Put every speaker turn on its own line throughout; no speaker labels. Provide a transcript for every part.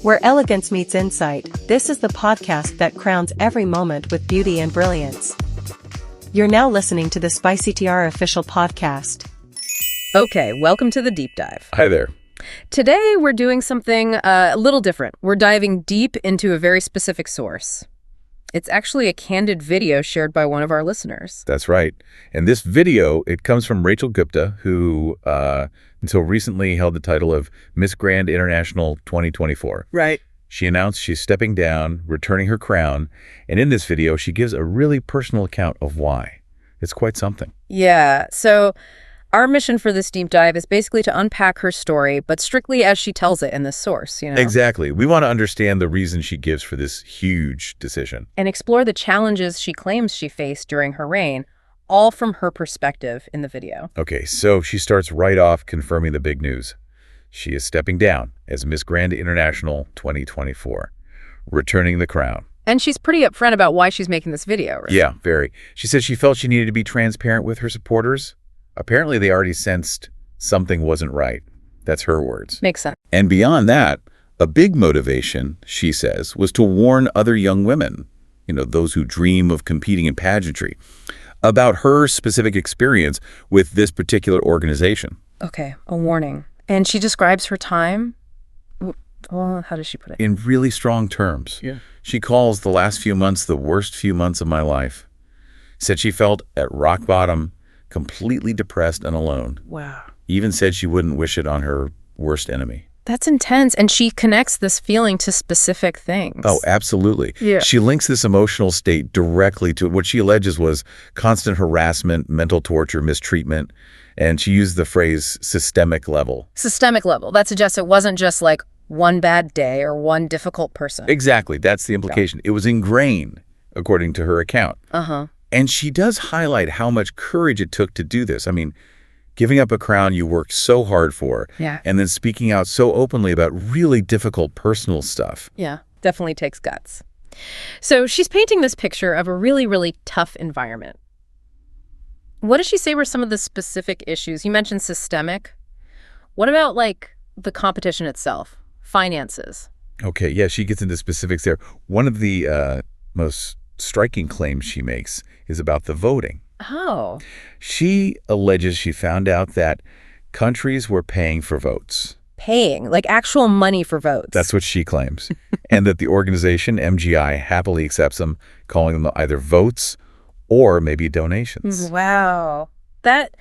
Where elegance meets insight, this is the podcast that crowns every moment with beauty and brilliance. You're now listening to the Spicy TR official podcast.
Okay, welcome to the deep dive.
Hi there.
Today we're doing something a little different. We're diving deep into a very specific source. It's actually a candid video shared by one of our listeners.
That's right. And this video, it comes from Rachel Gupta, who until recently held the title of Miss Grand International 2024.
Right.
She announced she's stepping down, returning her crown, and in this video, she gives a really personal account of why. It's quite something.
Yeah, so our mission for this deep dive is basically to unpack her story, but strictly as she tells it in this source, you know?
Exactly. We want to understand the reason she gives for this huge decision.
And explore the challenges she claims she faced during her reign, all from her perspective in the video.
Okay, so she starts right off confirming the big news. She is stepping down as Miss Grand International 2024, returning the crown.
And she's pretty upfront about why she's making this video, right?
Yeah, very. She said she felt she needed to be transparent with her supporters. Apparently, they already sensed something wasn't right. That's her words.
Makes sense.
And beyond that, a big motivation, she says, was to warn other young women, those who dream of competing in pageantry, about her specific experience with this particular organization.
Okay, a warning. And she describes her time, well, how does she put it?
In really strong terms. Yeah. She calls the last few months the worst few months of my life. Said she felt at rock bottom, completely depressed and alone.
Wow.
Even said she wouldn't wish it on her worst enemy.
That's intense. And she connects this feeling to specific things.
Oh, absolutely.
Yeah.
She links this emotional state directly to what she alleges was constant harassment, mental torture, mistreatment. And she used the phrase systemic level.
Systemic level. That suggests it wasn't just like one bad day or one difficult person.
Exactly. That's the implication. Yeah. It was ingrained, according to her account.
Uh-huh.
And she does highlight how much courage it took to do this. I mean, giving up a crown you worked so hard for, and then speaking out so openly about really difficult personal stuff.
Yeah, definitely takes guts. So she's painting this picture of a really, really tough environment. What does she say were some of the specific issues? You mentioned systemic. What about, like, the competition itself? Finances?
Okay, yeah, she gets into specifics there. One of the most striking claims she makes is about the voting.
Oh.
She alleges she found out that countries were paying for votes.
Paying, like actual money for votes.
That's what she claims. And that the organization, MGI, happily accepts them, calling them either votes or maybe donations.
Wow. That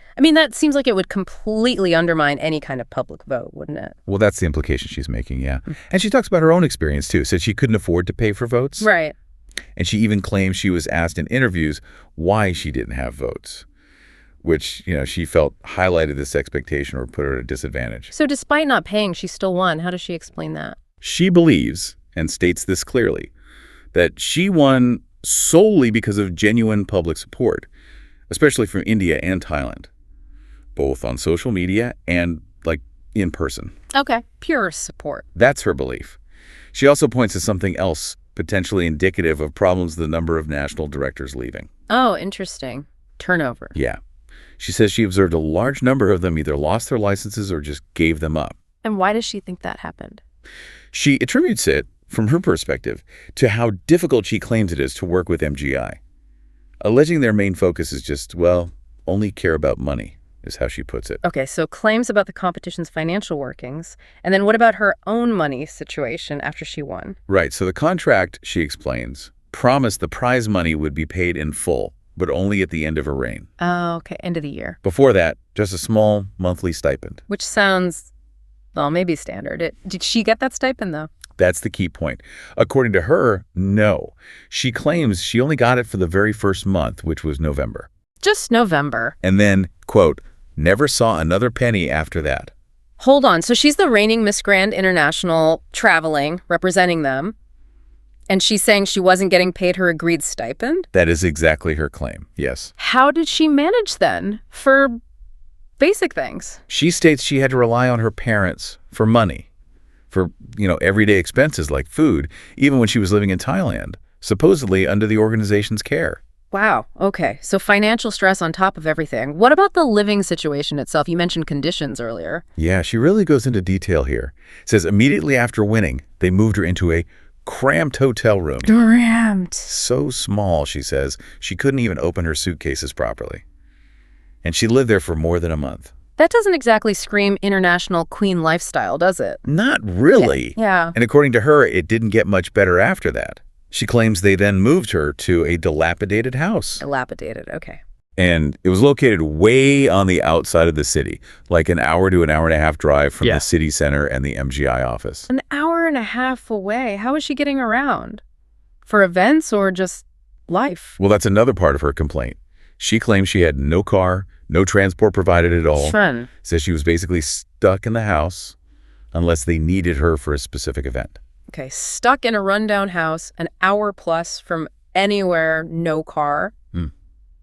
seems like it would completely undermine any kind of public vote, wouldn't it?
Well, that's the implication she's making, yeah. And she talks about her own experience, too. Said she couldn't afford to pay for votes.
Right.
And she even claims she was asked in interviews why she didn't have votes, which, she felt highlighted this expectation or put her at a disadvantage.
So despite not paying, she still won. How does she explain that?
She believes, and states this clearly, that she won solely because of genuine public support, especially from India and Thailand, both on social media and, in person.
Okay, pure support.
That's her belief. She also points to something else potentially indicative of problems with the number of national directors leaving.
Oh, interesting. Turnover.
Yeah. She says she observed a large number of them either lost their licenses or just gave them up.
And why does she think that happened?
She attributes it, from her perspective, to how difficult she claims it is to work with MGI, alleging their main focus is just, only care about money, is how she puts it.
Okay, so claims about the competition's financial workings. And then what about her own money situation after she won?
Right, so the contract, she explains, promised the prize money would be paid in full, but only at the end of her reign.
Oh, okay, end of the year.
Before that, just a small monthly stipend.
Which sounds, maybe standard. Did she get that stipend, though?
That's the key point. According to her, no. She claims she only got it for the very first month, which was November.
Just November.
And then, quote, never saw another penny after that.
Hold on. So she's the reigning Miss Grand International, traveling, representing them. And she's saying she wasn't getting paid her agreed stipend?
That is exactly her claim, yes.
How did she manage then for basic things?
She states she had to rely on her parents for money, for, everyday expenses like food, even when she was living in Thailand, supposedly under the organization's care.
Wow. Okay. So financial stress on top of everything. What about the living situation itself? You mentioned conditions earlier.
Yeah, she really goes into detail here. Says immediately after winning, they moved her into a cramped hotel room.
Cramped.
So small, she says, she couldn't even open her suitcases properly. And she lived there for more than a month.
That doesn't exactly scream international queen lifestyle, does it?
Not really.
Yeah.
And according to her, it didn't get much better after that. She claims they then moved her to a dilapidated house.
Dilapidated. Okay.
And it was located way on the outside of the city, like an hour to an hour and a half drive from the city center and the MGI office.
An hour and a half away. How is she getting around? For events or just life?
Well, that's another part of her complaint. She claims she had no car, no transport provided at all.
Fun.
Says she was basically stuck in the house unless they needed her for a specific event.
Okay, stuck in a rundown house, an hour plus from anywhere, no car.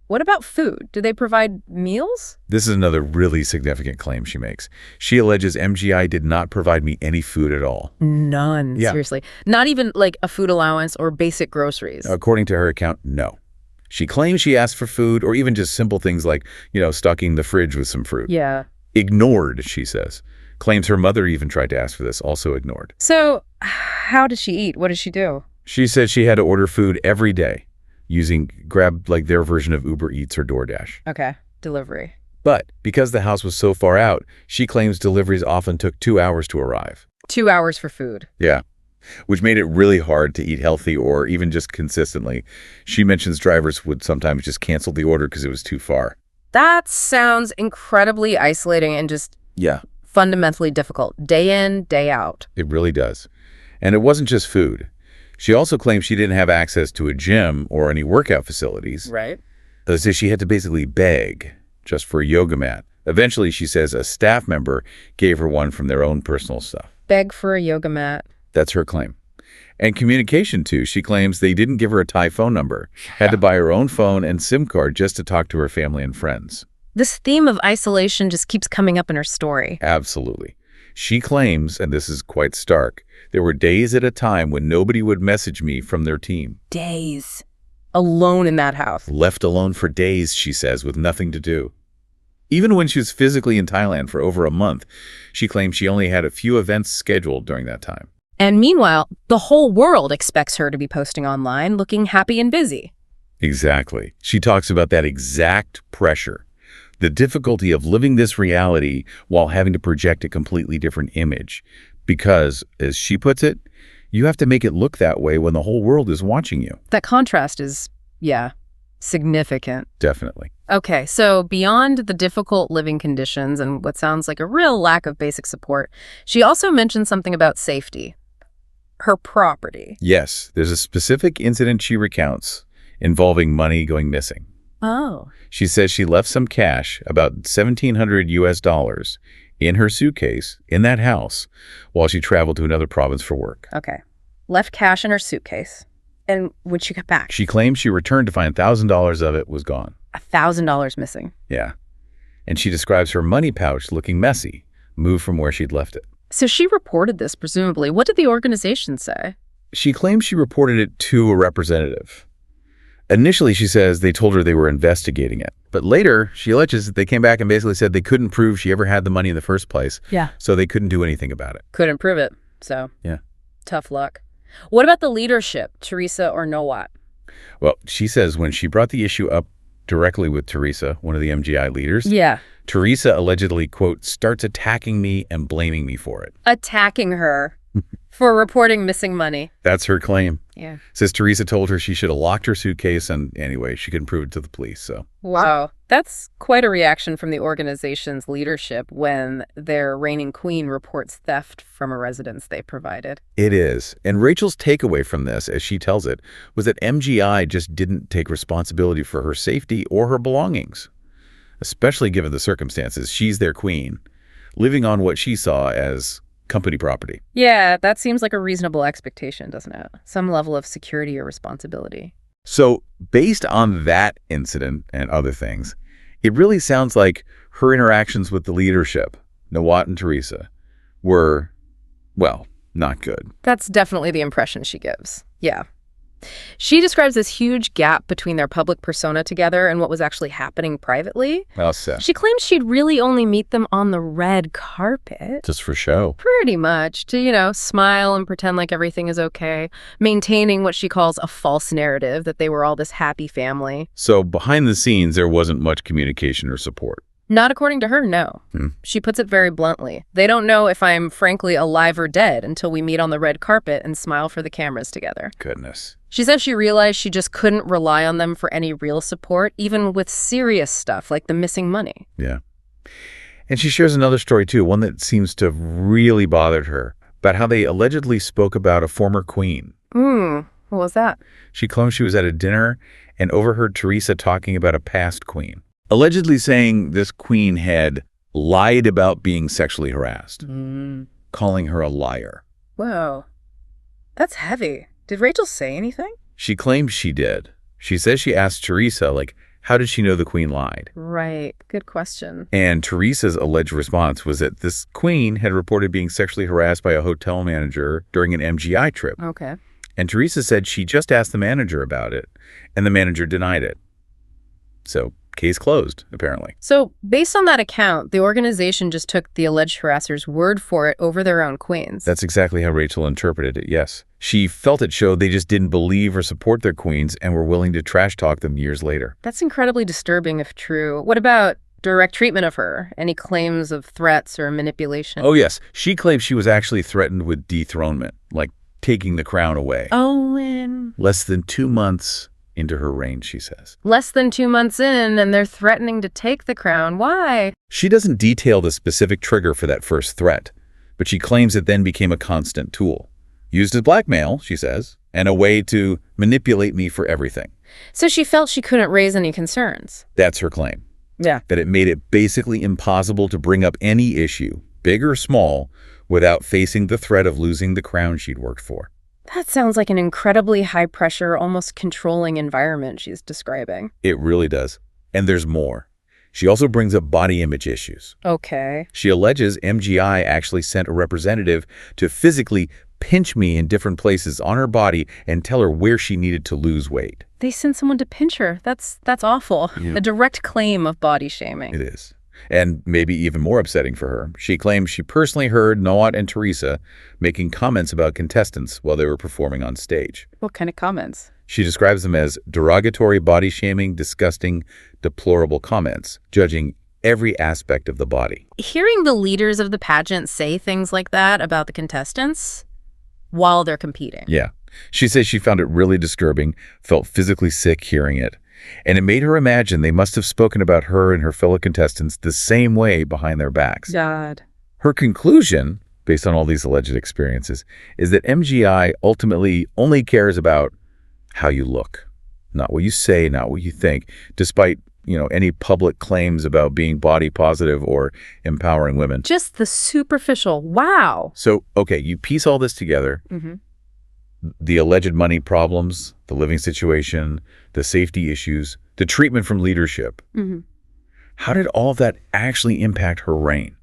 What about food? Do they provide meals?
This is another really significant claim she makes. She alleges MGI did not provide me any food at all.
None,
Yeah.
seriously. Not even like a food allowance or basic groceries.
According to her account, no. She claims she asked for food or even just simple things like, stocking the fridge with some fruit.
Yeah.
Ignored, she says. Claims her mother even tried to ask for this, also ignored.
So how does she eat? What does she do?
She said she had to order food every day grab like their version of Uber Eats or DoorDash.
Okay, delivery.
But because the house was so far out, she claims deliveries often took 2 hours to arrive.
2 hours for food.
Yeah, which made it really hard to eat healthy or even just consistently. She mentions drivers would sometimes just cancel the order because it was too far.
That sounds incredibly isolating and just fundamentally difficult. Day in, day out.
It really does. And it wasn't just food. She also claims she didn't have access to a gym or any workout facilities.
Right.
So she had to basically beg just for a yoga mat. Eventually, she says a staff member gave her one from their own personal stuff.
Beg for a yoga mat.
That's her claim. And communication, too. She claims they didn't give her a Thai phone number. Had to buy her own phone and SIM card just to talk to her family and friends.
This theme of isolation just keeps coming up in her story.
Absolutely. She claims, and this is quite stark, there were days at a time when nobody would message me from their team.
Days. Alone in that house.
Left alone for days, she says, with nothing to do. Even when she was physically in Thailand for over a month, she claims she only had a few events scheduled during that time.
And meanwhile, the whole world expects her to be posting online, looking happy and busy.
Exactly. She talks about that exact pressure. The difficulty of living this reality while having to project a completely different image. Because, as she puts it, you have to make it look that way when the whole world is watching you.
That contrast is, significant.
Definitely.
Okay, so beyond the difficult living conditions and what sounds like a real lack of basic support, she also mentioned something about safety. Her property.
Yes, there's a specific incident she recounts involving money going missing.
Oh.
She says she left some cash, about $1,700 in her suitcase in that house while she traveled to another province for work.
Okay. Left cash in her suitcase. And when she got back?
She claims she returned to find $1,000 of it was gone.
$1,000 missing.
Yeah. And she describes her money pouch looking messy, moved from where she'd left it.
So she reported this, presumably. What did the organization say?
She claims she reported it to a representative. Initially, she says they told her they were investigating it. But later, she alleges that they came back and basically said they couldn't prove she ever had the money in the first place.
Yeah.
So they couldn't do anything about it.
Couldn't prove it. So,
yeah.
Tough luck. What about the leadership, Teresa or Nawat?
Well, she says when she brought the issue up directly with Teresa, one of the MGI leaders, Teresa allegedly, quote, starts attacking me and blaming me for it.
Attacking her for reporting missing money.
That's her claim.
Yeah.
Says Teresa told her she should have locked her suitcase, and anyway, she couldn't prove it to the police, so.
Wow. That's quite a reaction from the organization's leadership when their reigning queen reports theft from a residence they provided.
It is. And Rachel's takeaway from this, as she tells it, was that MGI just didn't take responsibility for her safety or her belongings. Especially given the circumstances. She's their queen, living on what she saw as company property.
Yeah, that seems like a reasonable expectation, doesn't it? Some level of security or responsibility.
So based on that incident and other things, it really sounds like her interactions with the leadership, Nawat and Teresa, were, well, not good.
That's definitely the impression she gives. Yeah. She describes this huge gap between their public persona together and what was actually happening privately.
Well said.
She claims she'd really only meet them on the red carpet.
Just for show.
Pretty much, to, smile and pretend like everything is okay, maintaining what she calls a false narrative that they were all this happy family.
So behind the scenes, there wasn't much communication or support.
Not according to her, no. She puts it very bluntly. They don't know if I'm frankly alive or dead until we meet on the red carpet and smile for the cameras together.
Goodness.
She says she realized she just couldn't rely on them for any real support, even with serious stuff like the missing money.
Yeah. And she shares another story, too, one that seems to have really bothered her, about how they allegedly spoke about a former queen.
What was that?
She claims she was at a dinner and overheard Teresa talking about a past queen, allegedly saying this queen had lied about being sexually harassed, calling her a liar.
Whoa. That's heavy. Did Rachel say anything?
She claims she did. She says she asked Teresa, how did she know the queen lied?
Right. Good question.
And Teresa's alleged response was that this queen had reported being sexually harassed by a hotel manager during an MGI trip.
Okay.
And Teresa said she just asked the manager about it, and the manager denied it. So, case closed, apparently.
So, based on that account, the organization just took the alleged harasser's word for it over their own queens.
That's exactly how Rachel interpreted it, yes. She felt it showed they just didn't believe or support their queens and were willing to trash talk them years later.
That's incredibly disturbing if true. What about direct treatment of her? Any claims of threats or manipulation?
Oh, yes. She claims she was actually threatened with dethronement, like taking the crown away.
Owen.
Less than 2 months into her reign, she says.
Less than 2 months in, and they're threatening to take the crown. Why?
She doesn't detail the specific trigger for that first threat, but she claims it then became a constant tool. Used as blackmail, she says, and a way to manipulate me for everything.
So she felt she couldn't raise any concerns.
That's her claim.
Yeah.
That it made it basically impossible to bring up any issue, big or small, without facing the threat of losing the crown she'd worked for.
That sounds like an incredibly high-pressure, almost controlling environment she's describing.
It really does. And there's more. She also brings up body image issues.
Okay.
She alleges MGI actually sent a representative to physically pinch me in different places on her body and tell her where she needed to lose weight.
They sent someone to pinch her. That's awful.
Yeah.
A direct claim of body shaming.
It is. And maybe even more upsetting for her, she claims she personally heard Nawat and Teresa making comments about contestants while they were performing on stage.
What kind of comments?
She describes them as derogatory, body-shaming, disgusting, deplorable comments, judging every aspect of the body.
Hearing the leaders of the pageant say things like that about the contestants while they're competing.
Yeah. She says she found it really disturbing, felt physically sick hearing it, and it made her imagine they must have spoken about her and her fellow contestants the same way behind their backs.
God.
Her conclusion, based on all these alleged experiences, is that MGI ultimately only cares about how you look, not what you say, not what you think, despite, any public claims about being body positive or empowering women.
Just the superficial. Wow.
So, okay, you piece all this together. The alleged money problems, the living situation, the safety issues, the treatment from leadership. How did all of that actually impact her reign?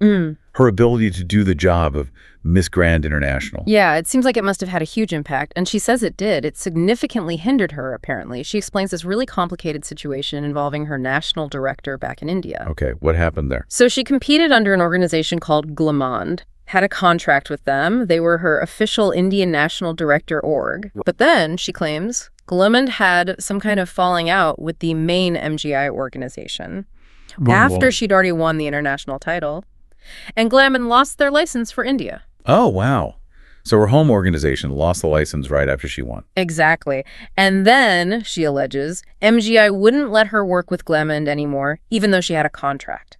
Her ability to do the job of Miss Grand International?
Yeah, it seems like it must have had a huge impact, and she says it did. It significantly hindered her, apparently. She explains this really complicated situation involving her national director back in India.
Okay, what happened there?
So she competed under an organization called Glamorous, had a contract with them. They were her official Indian National Director org. But then, she claims, Glamorous had some kind of falling out with the main MGI organization after she'd already won the international title. And Glamorous lost their license for India.
Oh, wow. So her home organization lost the license right after she won.
Exactly. And then, she alleges, MGI wouldn't let her work with Glamorous anymore, even though she had a contract.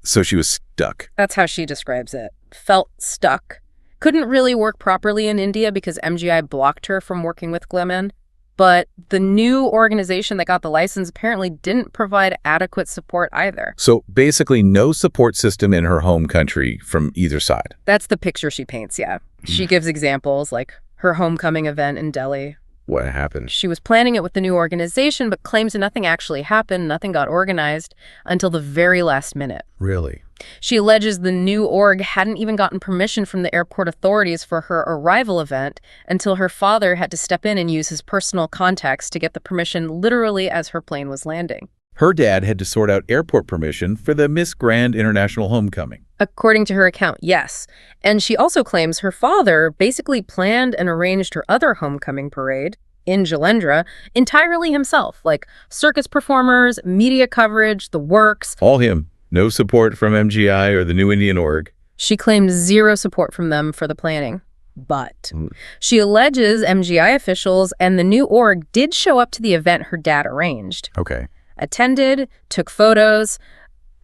So she was stuck.
That's how she describes it. Felt stuck. Couldn't really work properly in India because MGI blocked her from working with Glamorous. But the new organization that got the license apparently didn't provide adequate support either.
So basically no support system in her home country from either side.
That's the picture she paints, yeah. She gives examples like her homecoming event in Delhi.
What happened?
She was planning it with the new organization, but claims nothing actually happened, nothing got organized until the very last minute.
Really?
She alleges the new org hadn't even gotten permission from the airport authorities for her arrival event until her father had to step in and use his personal contacts to get the permission literally as her plane was landing.
Her dad had to sort out airport permission for the Miss Grand International Homecoming.
According to her account, yes. And she also claims her father basically planned and arranged her other homecoming parade in Jalendra entirely himself, like circus performers, media coverage, the works.
All him. No support from MGI or the New Indian Org.
She claimed zero support from them for the planning. But she alleges MGI officials and the new org did show up to the event her dad arranged.
Okay.
Attended, took photos,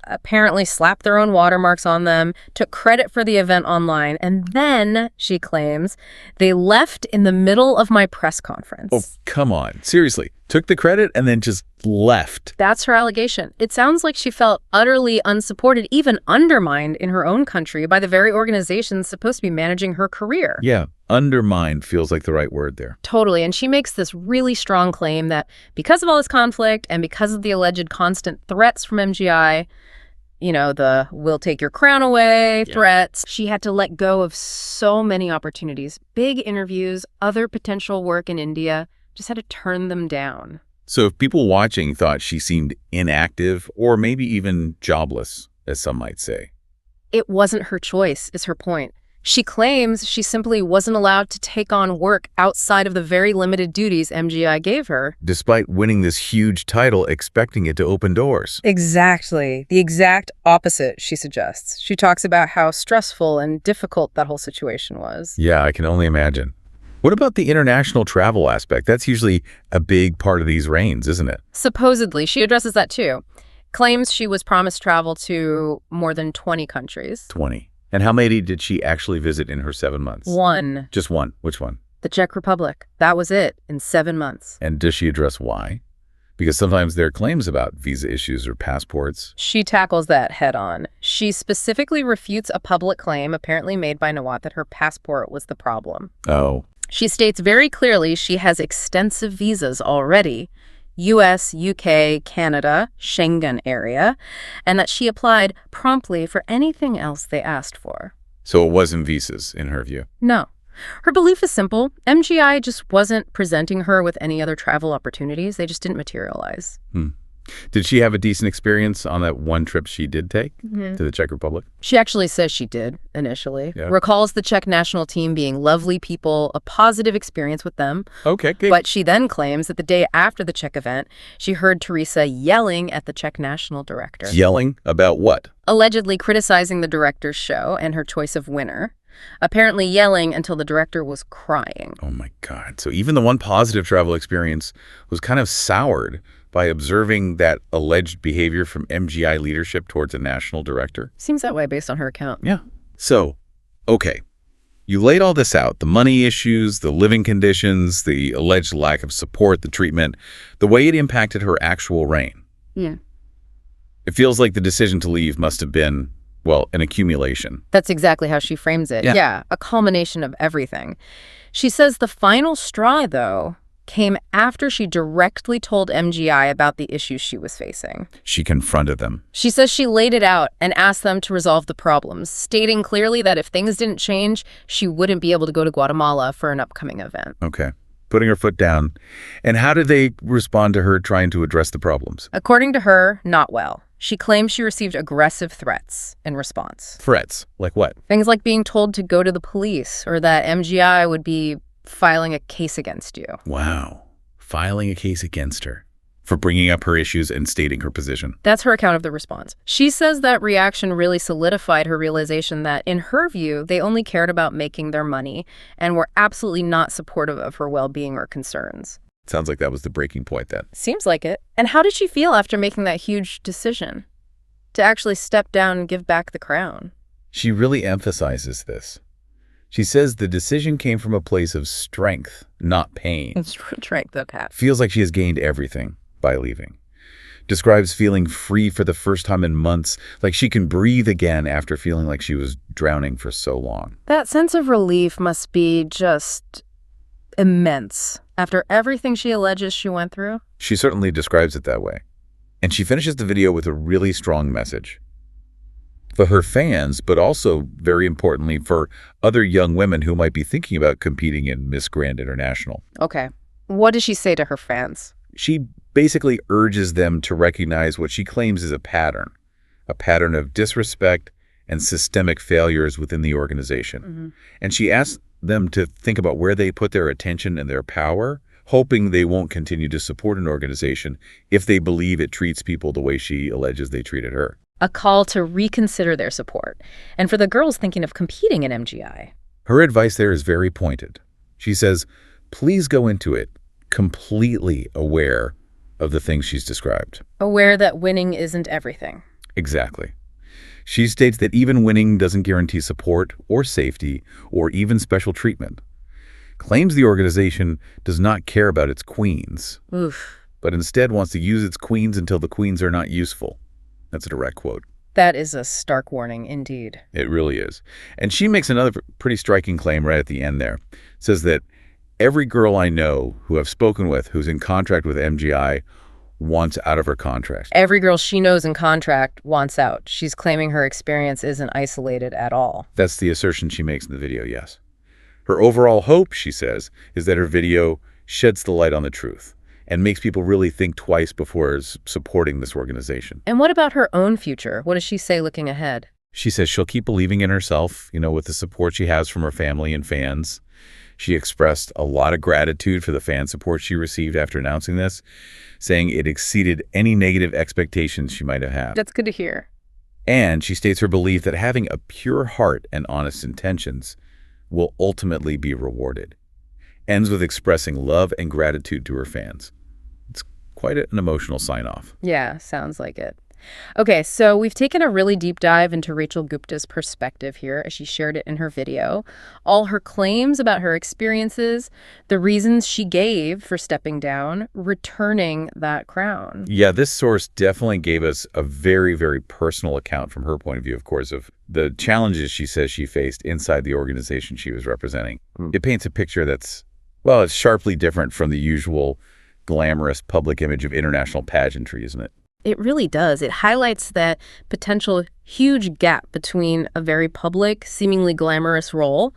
apparently slapped their own watermarks on them, took credit for the event online, and then, she claims, they left in the middle of my press conference.
Oh, come on. Seriously. Took the credit and then just left.
That's her allegation. It sounds like she felt utterly unsupported, even undermined in her own country by the very organizations supposed to be managing her career.
Yeah, undermined feels like the right word there.
Totally. And she makes this really strong claim that because of all this conflict and because of the alleged constant threats from MGI, the "we'll take your crown away" threats, she had to let go of so many opportunities, big interviews, other potential work in India, just had to turn them down.
So if people watching thought she seemed inactive or maybe even jobless, as some might say.
It wasn't her choice, is her point. She claims she simply wasn't allowed to take on work outside of the very limited duties MGI gave her.
Despite winning this huge title, expecting it to open doors.
Exactly. The exact opposite, she suggests. She talks about how stressful and difficult that whole situation was.
Yeah, I can only imagine. What about the international travel aspect? That's usually a big part of these reigns, isn't it?
Supposedly. She addresses that too. Claims she was promised travel to more than 20 countries.
20. And how many did she actually visit in her 7 months?
One.
Just one. Which one?
The Czech Republic. That was it in 7 months.
And does she address why? Because sometimes there are claims about visa issues or passports.
She tackles that head on. She specifically refutes a public claim apparently made by Nawat that her passport was the problem.
Oh.
She states very clearly she has extensive visas already, US, UK, Canada, Schengen area, and that she applied promptly for anything else they asked for.
So it wasn't visas, in her view?
No. Her belief is simple. MGI just wasn't presenting her with any other travel opportunities. They just didn't materialize.
Did she have a decent experience on that one trip she did take to the Czech Republic?
She actually says she did initially.
Yeah.
Recalls the Czech national team being lovely people, a positive experience with them.
Okay, good.
But she then claims that the day after the Czech event, she heard Teresa yelling at the Czech national director.
Yelling about what?
Allegedly criticizing the director's show and her choice of winner. Apparently yelling until the director was crying.
Oh my God. So even the one positive travel experience was kind of soured by observing that alleged behavior from MGI leadership towards a national director?
Seems that way based on her account.
Yeah. So, okay. You laid all this out, the money issues, the living conditions, the alleged lack of support, the treatment, the way it impacted her actual reign.
Yeah.
It feels like the decision to leave must have been, well, an accumulation.
That's exactly how she frames it. Yeah, a culmination of everything. She says the final straw, though, came after she directly told MGI about the issues she was facing.
She confronted them.
She says she laid it out and asked them to resolve the problems, stating clearly that if things didn't change, she wouldn't be able to go to Guatemala for an upcoming event.
Okay. Putting her foot down. And how did they respond to her trying to address the problems?
According to her, not well. She claims she received aggressive threats in response.
Threats? Like what?
Things like being told to go to the police or that MGI would be filing a case against you.
Wow. Filing a case against her for bringing up her issues and stating her position.
That's her account of the response. She says that reaction really solidified her realization that, in her view, they only cared about making their money and were absolutely not supportive of her well-being or concerns.
Sounds like that was the breaking point then.
Seems like it. And how did she feel after making that huge decision to actually step down and give back the crown?
She really emphasizes this. She says the decision came from a place of strength, not pain.
It's strength, okay.
Feels like she has gained everything by leaving. Describes feeling free for the first time in months, like she can breathe again after feeling like she was drowning for so long.
That sense of relief must be just immense after everything she alleges she went through.
She certainly describes it that way. And she finishes the video with a really strong message. for her fans, but also, very importantly, for other young women who might be thinking about competing in Miss Grand International.
Okay. What does she say to her fans?
She basically urges them to recognize what she claims is a pattern of disrespect and systemic failures within the organization. And she asks them to think about where they put their attention and their power, hoping they won't continue to support an organization if they believe it treats people the way she alleges they treated her.
A call to reconsider their support. And for the girls thinking of competing in MGI.
Her advice there is very pointed. She says, please go into it completely aware of the things she's described.
Aware that winning isn't everything.
Exactly. She states that even winning doesn't guarantee support or safety or even special treatment. Claims the organization does not care about its queens, but instead wants to use its queens until the queens are not useful. That's a direct quote.
That is a stark warning indeed.
It really is. And she makes another pretty striking claim right at the end there. Says that every girl I know who I've spoken with who's in contract with MGI wants out of her contract.
Every girl she knows in contract wants out. She's claiming her experience isn't isolated at all.
That's the assertion she makes in the video, yes. Her overall hope, she says, is that her video sheds the light on the truth and makes people really think twice before supporting this organization.
And what about her own future? What does she say looking ahead?
She says she'll keep believing in herself, with the support she has from her family and fans. She expressed a lot of gratitude for the fan support she received after announcing this, saying it exceeded any negative expectations she might have had.
That's good to hear.
And she states her belief that having a pure heart and honest intentions will ultimately be rewarded. Ends with expressing love and gratitude to her fans. It's quite an emotional sign-off.
Yeah, sounds like it. Okay, so we've taken a really deep dive into Rachel Gupta's perspective here as she shared it in her video. All her claims about her experiences, the reasons she gave for stepping down, returning that crown.
Yeah, this source definitely gave us a very, very personal account from her point of view, of course, of the challenges she says she faced inside the organization she was representing. It paints a picture that's, well, it's sharply different from the usual glamorous public image of international pageantry, isn't it?
It really does. It highlights that potential huge gap between a very public, seemingly glamorous role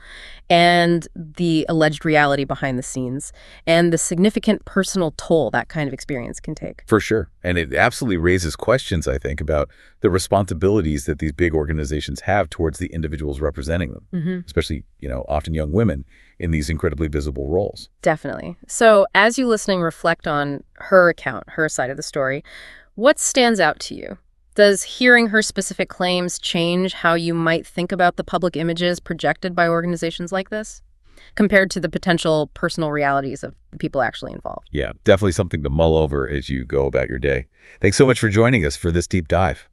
and the alleged reality behind the scenes and the significant personal toll that kind of experience can take.
For sure. And it absolutely raises questions, I think, about the responsibilities that these big organizations have towards the individuals representing them, especially, often young women in these incredibly visible roles.
Definitely. So as you listening reflect on her account, her side of the story, what stands out to you? Does hearing her specific claims change how you might think about the public images projected by organizations like this, compared to the potential personal realities of the people actually involved?
Yeah, definitely something to mull over as you go about your day. Thanks so much for joining us for this deep dive.